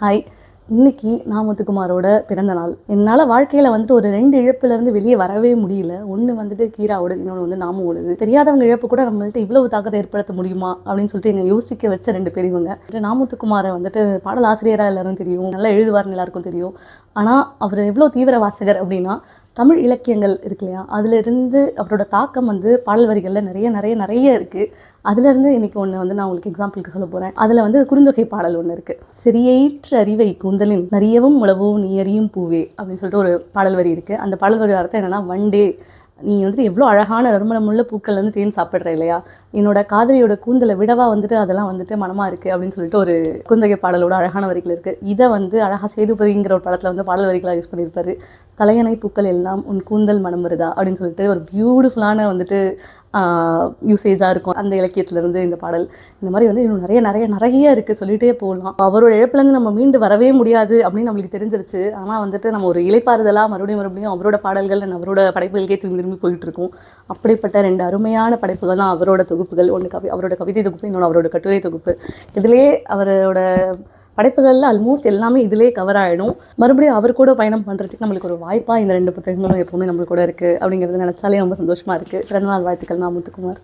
Hi. இன்னைக்கு நான் முத்துக்குமாரோட பிறந்த நாள். என்னால் வாழ்க்கையில் வந்துட்டு ஒரு 2 இழப்புலேருந்து வெளியே வரவே முடியல. ஒன்று வந்துட்டு கீராவோடது, இன்னொன்று வந்து நாமுவோடது. தெரியாதவங்க இழப்பு கூட நம்மள்ட்ட இவ்வளவு தாக்கத்தை ஏற்படுத்த முடியுமா அப்படின்னு சொல்லிட்டு என்னை யோசிக்க வச்ச 2 பேர் இவங்க. நாமுத்துக்குமாரை வந்துட்டு பாடல் ஆசிரியராக எல்லாரும் தெரியும், நல்லா எழுதுவார்னு எல்லாருக்கும் தெரியும். ஆனால் அவர் எவ்வளோ தீவிர வாசகர் அப்படின்னா, தமிழ் இலக்கியங்கள் இருக்கு இல்லையா, அதிலிருந்து அவரோட தாக்கம் வந்து பாடல் வரிகளில் நிறைய நிறைய நிறைய இருக்குது. அதுலேருந்து இன்றைக்கி ஒன்று வந்து நான் உங்களுக்கு எக்ஸாம்பிளுக்கு சொல்ல போகிறேன். அதில் வந்து குறுந்தொகை பாடல் ஒன்று இருக்குது. சிறியற்ற அறிவை கூந்தலின் நிறையவும் உளவும் நீ அறியும் பூவே அப்படின்னு சொல்லிட்டு ஒரு பாடல் வரி இருக்குது. அந்த பாடல் வரி அர்த்தம் என்னென்னா, வண்டே நீ வந்துட்டு எவ்வளோ அழகான நறுமணமுள்ள பூக்கள் வந்து தேன் சாப்பிட்ற இல்லையா, என்னோட காதலியோட கூந்தலை விடவா வந்துட்டு அதெல்லாம் வந்துட்டு மனமாக இருக்குது அப்படின்னு சொல்லிட்டு ஒரு குறுந்தொகை பாடலோட அழகான வரிகள் இருக்குது. இதை வந்து அழகாக சேதுபதிங்கிற ஒரு படத்தில் வந்து பாடல் வரிகளாக யூஸ் பண்ணியிருப்பாரு. தலையணை பூக்கள் எல்லாம் உன் கூந்தல் மனம் வருதா அப்படின்னு சொல்லிட்டு ஒரு பியூட்டிஃபுல்லான வந்துட்டு யூசேஜாக இருக்கும் அந்த இலக்கியத்திலேருந்து இந்த பாடல். இந்த மாதிரி வந்து இன்னும் நிறைய நிறைய நிறைய இருக்குது, சொல்லிகிட்டே போகலாம். அவரோட இழப்புலேருந்து நம்ம மீண்டு வரவே முடியாது அப்படின்னு நம்மளுக்கு தெரிஞ்சிருச்சு. ஆனால் வந்துட்டு நம்ம ஒரு இலைப்பாறுதலாக மறுபடியும் அவரோட பாடல்கள் அவரோட படைப்புகளுக்கே திரும்பி போயிட்டுருக்கோம். அப்படிப்பட்ட 2 அருமையான படைப்புகள் தான் அவரோட தொகுப்புகள். ஒன்று அவரோட கவிதை தொகுப்பு, இன்னொன்று அவரோட கட்டுரை தொகுப்பு. இதிலே அவரோட படைப்புகளில் ஆல்மோஸ்ட் எல்லாமே இதிலே கவர் ஆகிடும். மறுபடியும் அவர் கூட பயணம் பண்ணுறதுக்கு நம்மளுக்கு ஒரு வாய்ப்பாக இந்த 2 புத்தகங்களும் எப்போவுமே நம்ம கூட இருக்குது அப்படிங்கிறது நினச்சாலே ரொம்ப சந்தோஷமாக இருக்குது. பிறந்தநாள் வாழ்த்துக்கள். நான் முத்துக்குமார்.